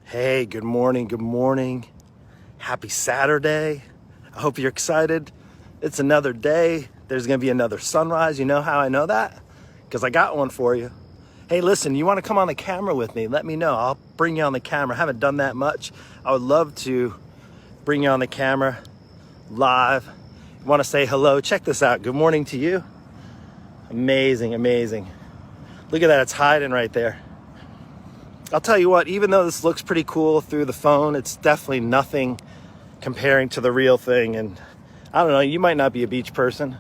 Hey, good morning, good morning. Happy Saturday. I hope you're excited. It's another day. There's gonna be another sunrise. You know how I know that? Because I got one for you. Hey, listen, you wanna come on the camera with me? Let me know. I'll bring you on the camera. I haven't done that much. I would love to bring you on the camera live. You wanna say hello? Check this out. Good morning to you. Amazing, amazing. Look at that, it's hiding right there. I'll tell you what, even though this looks pretty cool through the phone, it's definitely nothing comparing to the real thing. And I don't know, you might not be a beach person,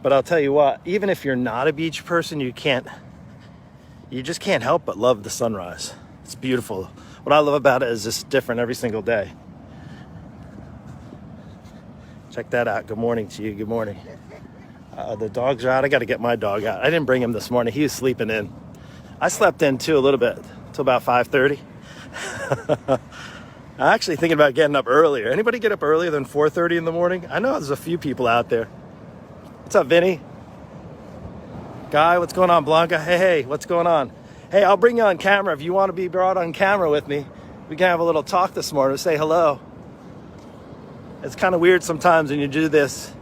but I'll tell you what, even if you're not a beach person, you just can't help but love the sunrise. It's beautiful. What I love about it is just different every single day. Check that out. Good morning to you. Good morning. The dogs are out. I got to get my dog out. I didn't bring him this morning. He was sleeping in. I slept in too a little bit, till about 5:30. I'm actually thinking about getting up earlier. Anybody get up earlier than 4:30 in the morning? I know there's a few people out there. What's up, Vinny? Guy, what's going on? Blanca, hey, what's going on? Hey, I'll bring you on camera. If you want to be brought on camera with me, we can have a little talk this morning, say hello. It's kind of weird sometimes when you do this,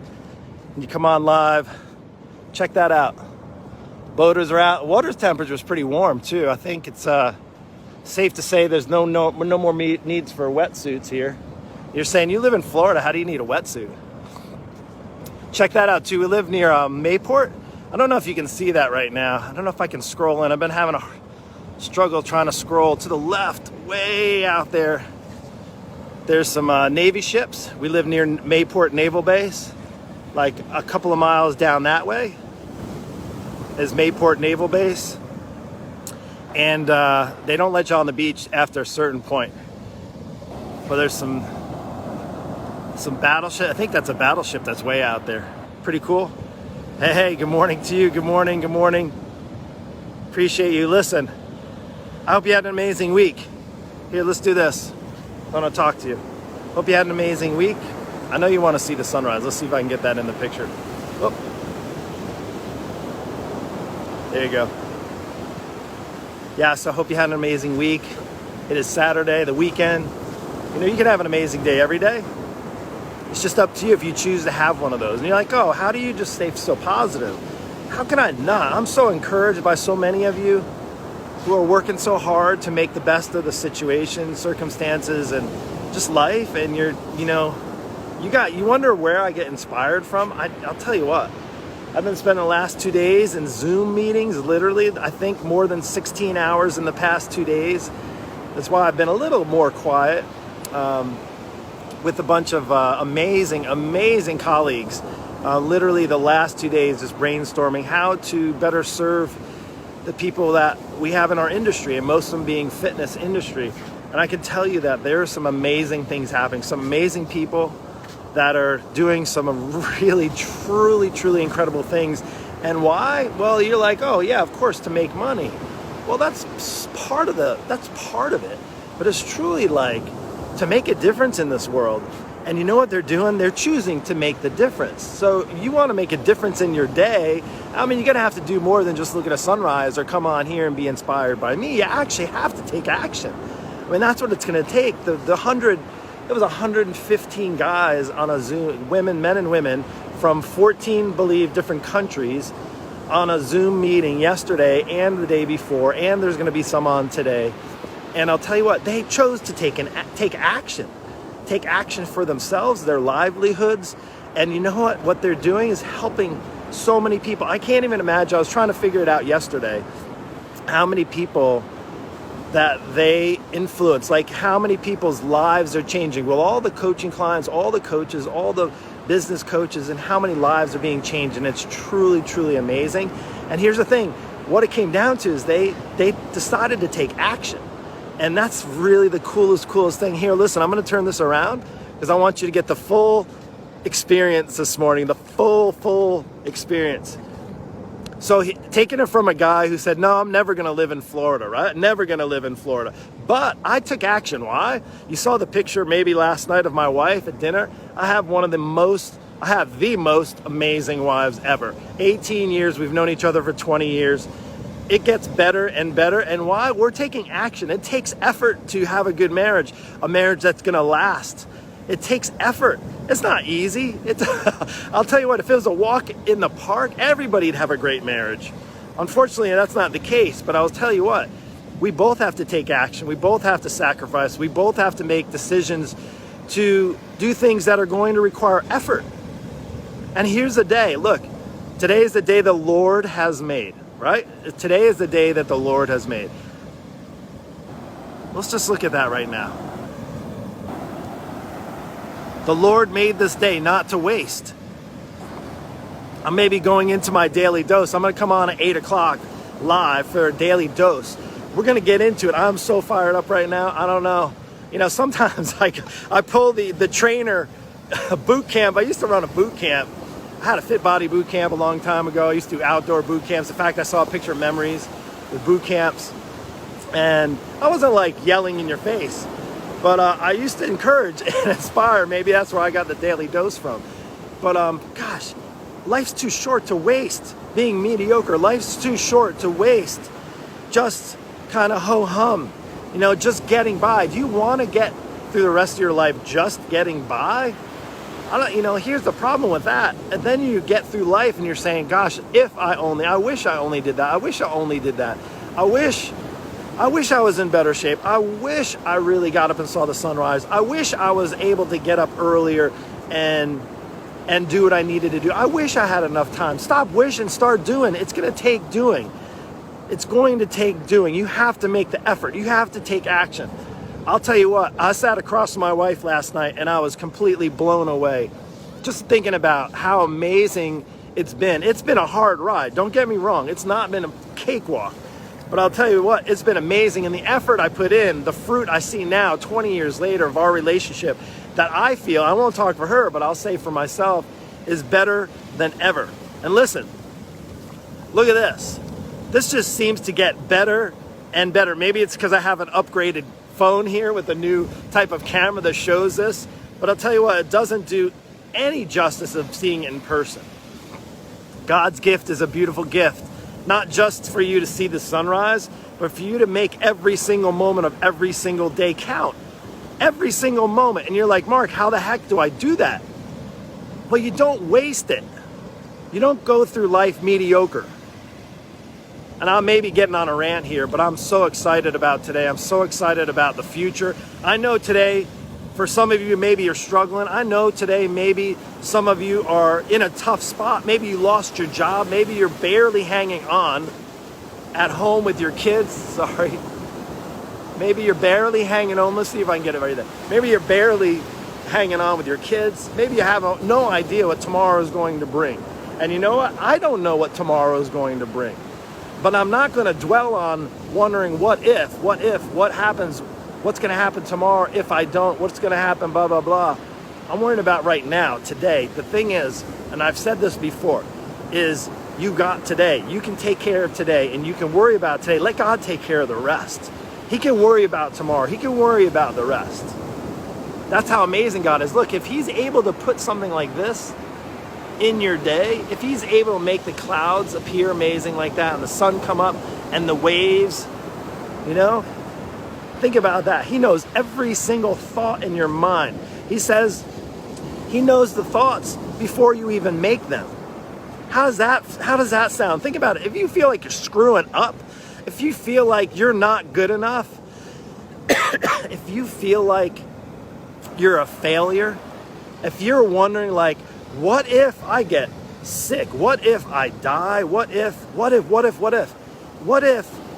and you come on live. Check that out. Boaters are out. Water's temperature is pretty warm too. I think it's safe to say there's no more needs for wetsuits here. You're saying you live in Florida. How do you need a wetsuit? Check that out too. We live near Mayport. I don't know if you can see that right now. I don't know if I can scroll in. I've been having a struggle trying to scroll to the left, way out there. There's some Navy ships. We live near Mayport Naval Base, like a couple of miles down that way is Mayport Naval Base, and they don't let you on the beach after a certain point. But there's some battleship. I think that's a battleship that's way out there. Pretty cool. Hey, good morning to you. Good morning, good morning. Appreciate you. Listen, I hope you had an amazing week. Here, let's do this. I want to talk to you. Hope you had an amazing week. I know you want to see the sunrise. Let's see if I can get that in the picture. Whoop. There you go. Yeah, so I hope you had an amazing week. It is Saturday, the weekend. You know, you can have an amazing day every day. It's just up to you if you choose to have one of those. And you're like, oh, how do you just stay so positive? How can I not? I'm so encouraged by so many of you who are working so hard to make the best of the situation, circumstances, and just life. And you wonder where I get inspired from. I'll tell you what. I've been spending the last 2 days in Zoom meetings, literally, I think more than 16 hours in the past 2 days. That's why I've been a little more quiet with a bunch of amazing colleagues. Literally the last 2 days just brainstorming how to better serve the people that we have in our industry, and most of them being fitness industry. And I can tell you that there are some amazing things happening, some amazing people that are doing some really, truly incredible things. And why? Well, you're like, oh yeah, of course, to make money. Well, that's part of it. But it's truly like to make a difference in this world. And you know what they're doing? They're choosing to make the difference. So you want to make a difference in your day. I mean, you're going to have to do more than just look at a sunrise or come on here and be inspired by me. You actually have to take action. I mean, that's what it's going to take. It was 115 guys on a Zoom, men and women from 14, different countries on a Zoom meeting yesterday and the day before, and there's going to be some on today. And I'll tell you what, they chose to take action for themselves, their livelihoods. And you know what they're doing is helping so many people. I can't even imagine. I was trying to figure it out yesterday, how many people that they influence, like how many people's lives are changing. Well, all the coaching clients, all the coaches, all the business coaches, and how many lives are being changed. And it's truly amazing. And here's the thing, what it came down to is they decided to take action. And that's really the coolest thing. Here, listen, I'm going to turn this around because I want you to get the full experience this morning, the full experience. So taking it from a guy who said, no, I'm never going to live in Florida, right? Never going to live in Florida. But I took action. Why? You saw the picture maybe last night of my wife at dinner. I have the most amazing wives ever. 18 years. We've known each other for 20 years. it gets better and better. And why? We're taking action. It takes effort to have a good marriage, a marriage that's going to last. It takes effort. It's not easy. I'll tell you what, if it was a walk in the park, everybody'd have a great marriage. Unfortunately, that's not the case, but I'll tell you what, we both have to take action. We both have to sacrifice. We both have to make decisions to do things that are going to require effort. And here's the day. Look, today is the day the Lord has made, right? Today is the day that the Lord has made. Let's just look at that right now. The Lord made this day not to waste. I'm maybe going into my daily dose. I'm going to come on at 8 o'clock live for a daily dose. We're going to get into it. I'm so fired up right now. I don't know. You know, sometimes I pull the trainer boot camp. I used to run a boot camp. I had a Fit Body boot camp a long time ago. I used to do outdoor boot camps. In fact, I saw a picture of memories with boot camps. And I wasn't like yelling in your face. But I used to encourage and inspire. Maybe that's where I got the daily dose from. But gosh, life's too short to waste being mediocre. Life's too short to waste just kind of ho-hum, you know, just getting by. Do you want to get through the rest of your life just getting by? Here's the problem with that. And then you get through life and you're saying, gosh, I wish I only did that. I wish I only did that. I wish I was in better shape. I wish I really got up and saw the sunrise. I wish I was able to get up earlier and do what I needed to do. I wish I had enough time. Stop wishing, start doing. It's going to take doing. It's going to take doing. You have to make the effort. You have to take action. I'll tell you what, I sat across from my wife last night and I was completely blown away. Just thinking about how amazing it's been. It's been a hard ride. Don't get me wrong. It's not been a cakewalk. But I'll tell you what, it's been amazing. And the effort I put in, the fruit I see now, 20 years later of our relationship, that I feel, I won't talk for her, but I'll say for myself, is better than ever. And listen, look at this. This just seems to get better and better. Maybe it's because I have an upgraded phone here with a new type of camera that shows this. But I'll tell you what, it doesn't do any justice of seeing it in person. God's gift is a beautiful gift. Not just for you to see the sunrise, but for you to make every single moment of every single day count. Every single moment. And you're like, Mark, how the heck do I do that? Well, you don't waste it. You don't go through life mediocre. And I may be getting on a rant here, but I'm so excited about today. I'm so excited about the future. I know today, for some of you, maybe you're struggling. I know today, maybe some of you are in a tough spot. Maybe you lost your job. Maybe you're barely hanging on at home with your kids. Sorry. Maybe you're barely hanging on. Let's see if I can get it right there. Maybe you're barely hanging on with your kids. Maybe you have no idea what tomorrow is going to bring. And you know what? I don't know what tomorrow is going to bring. But I'm not going to dwell on wondering what happens, what's going to happen tomorrow if I don't, what's going to happen, blah, blah, blah. I'm worrying about right now, today. The thing is, and I've said this before, is you got today. You can take care of today and you can worry about today. Let God take care of the rest. He can worry about tomorrow. He can worry about the rest. That's how amazing God is. Look, if he's able to put something like this in your day, if he's able to make the clouds appear amazing like that and the sun come up and the waves, you know, think about that. He knows every single thought in your mind. He says he knows the thoughts before you even make them. How does that sound? Think about it. If you feel like you're screwing up, if you feel like you're not good enough, if you feel like you're a failure, if you're wondering like, what if I get sick? What if I die? What if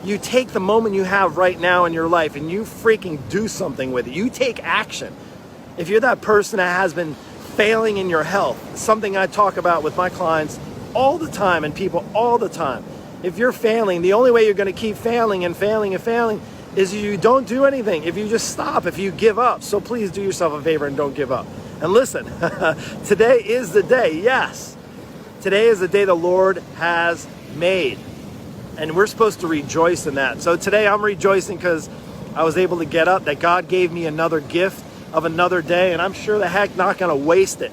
you take the moment you have right now in your life and you freaking do something with it? You take action. If you're that person that has been failing in your health, something I talk about with my clients all the time and people all the time. If you're failing, the only way you're going to keep failing and failing and failing is you don't do anything. If you just stop, if you give up. So please do yourself a favor and don't give up. And listen, today is the day. Yes, today is the day the Lord has made. And we're supposed to rejoice in that. So today I'm rejoicing because I was able to get up, that God gave me another gift of another day, and I'm sure the heck not going to waste it.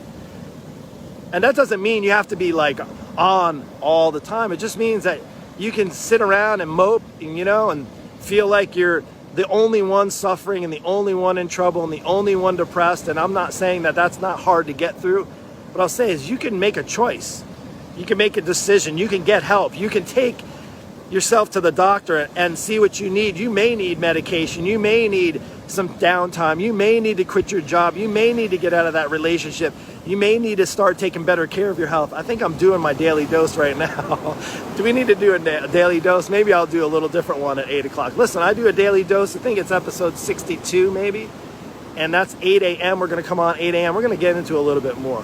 And that doesn't mean you have to be like on all the time. It just means that you can sit around and mope, and feel like you're the only one suffering and the only one in trouble and the only one depressed. And I'm not saying that that's not hard to get through. What I'll say is you can make a choice. You can make a decision. You can get help. You can take yourself to the doctor and see what you need. You may need medication. You may need some downtime. You may need to quit your job. You may need to get out of that relationship. You may need to start taking better care of your health. I think I'm doing my daily dose right now. Do we need to do a daily dose? Maybe I'll do a little different one at 8 o'clock. Listen, I do a daily dose. I think it's episode 62 maybe. And that's 8 a.m. We're going to come on 8 a.m. We're going to get into a little bit more.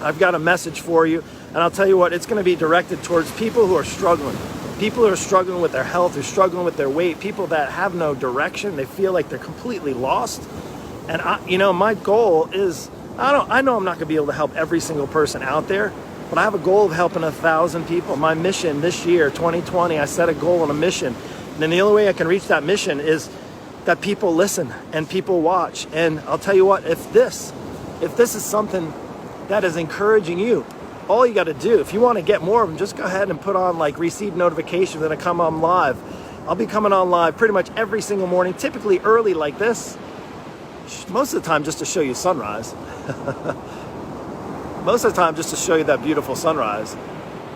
I've got a message for you. And I'll tell you what, it's going to be directed towards people who are struggling. People who are struggling with their health, who are struggling with their weight, people that have no direction. They feel like they're completely lost. And my goal is, I know I'm not going to be able to help every single person out there, but I have a goal of helping 1,000 people. My mission this year, 2020, I set a goal and a mission. And then the only way I can reach that mission is that people listen and people watch. And I'll tell you what, if this is something that is encouraging you, all you got to do, if you want to get more of them, just go ahead and put on receive notifications that I come on live. I'll be coming on live pretty much every single morning, typically early like this. Most of the time just to show you sunrise. Most of the time just to show you that beautiful sunrise.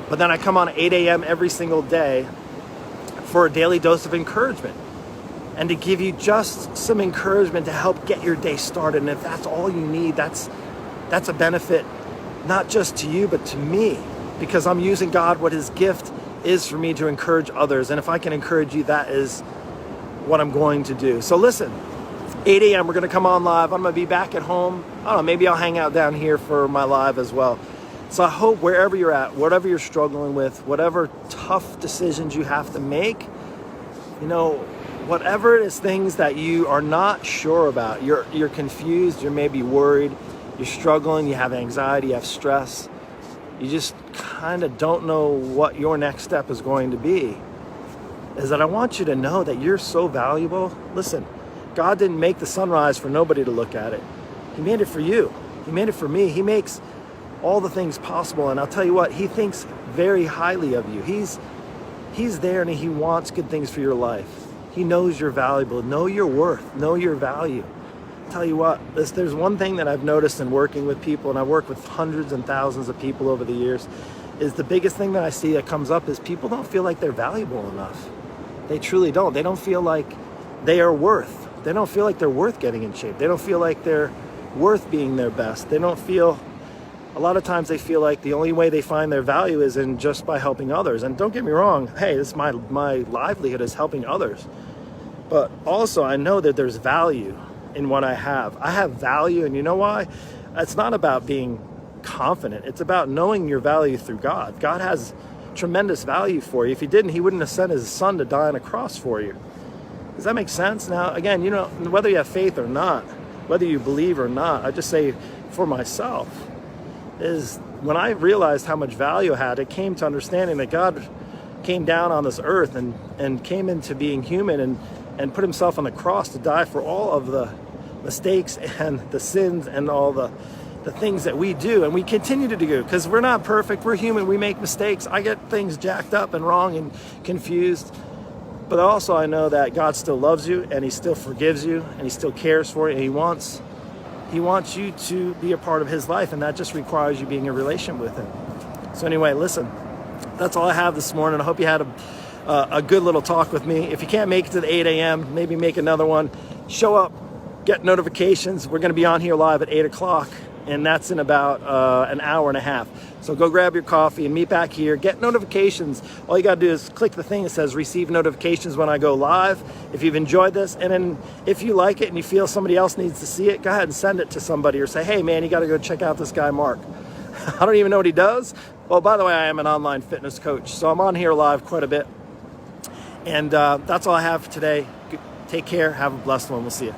But then I come on at 8 a.m. every single day for a daily dose of encouragement. And to give you just some encouragement to help get your day started. And if that's all you need, that's a benefit. Not just to you, but to me, because I'm using God, what his gift is for me to encourage others. And if I can encourage you, that is what I'm going to do. So listen, 8 a.m. we're going to come on live. I'm going to be back at home. I don't know, maybe I'll hang out down here for my live as well. So I hope wherever you're at, whatever you're struggling with, whatever tough decisions you have to make, whatever it is, things that you are not sure about, you're confused, you're maybe worried, you're struggling, you have anxiety, you have stress, you just kind of don't know what your next step is going to be, is that I want you to know that you're so valuable. Listen, God didn't make the sunrise for nobody to look at it. He made it for you. He made it for me. He makes all the things possible. And I'll tell you what, he thinks very highly of you. He's there and he wants good things for your life. He knows you're valuable. Know your worth. Know your value. Tell you what, there's one thing that I've noticed in working with people, and I've worked with hundreds and thousands of people over the years, is the biggest thing that I see that comes up is people don't feel like they're valuable enough. They truly don't. They don't feel like they don't feel like they're worth getting in shape. They don't feel like they're worth being their best. A lot of times they feel like the only way they find their value is in just by helping others. And don't get me wrong, hey, this is my livelihood is helping others. But also I know that there's value in what I have. I have value, and you know why? It's not about being confident. It's about knowing your value through God. God has tremendous value for you. If he didn't, he wouldn't have sent his son to die on a cross for you. Does that make sense? Now, again, whether you have faith or not, whether you believe or not, I just say for myself, is when I realized how much value I had, it came to understanding that God came down on this earth and came into being human and put himself on the cross to die for all of the mistakes and the sins and all the things that we do and we continue to do, because we're not perfect. We're human. We make mistakes. I get things jacked up and wrong and confused. But also I know that God still loves you and he still forgives you and he still cares for you, and he wants you to be a part of his life, and that just requires you being in a relation with him. So anyway, listen, that's all I have this morning. I hope you had a good little talk with me. If you can't make it to the 8 a.m., maybe make another one. Show up, get notifications. We're going to be on here live at 8 o'clock, and that's in about an hour and a half. So go grab your coffee and meet back here. Get notifications. All you got to do is click the thing that says receive notifications when I go live. If you've enjoyed this, and then if you like it and you feel somebody else needs to see it, go ahead and send it to somebody or say, hey man, you got to go check out this guy Mark. I don't even know what he does. Well, by the way, I am an online fitness coach, so I'm on here live quite a bit. And that's all I have today. Take care. Have a blessed one. We'll see you.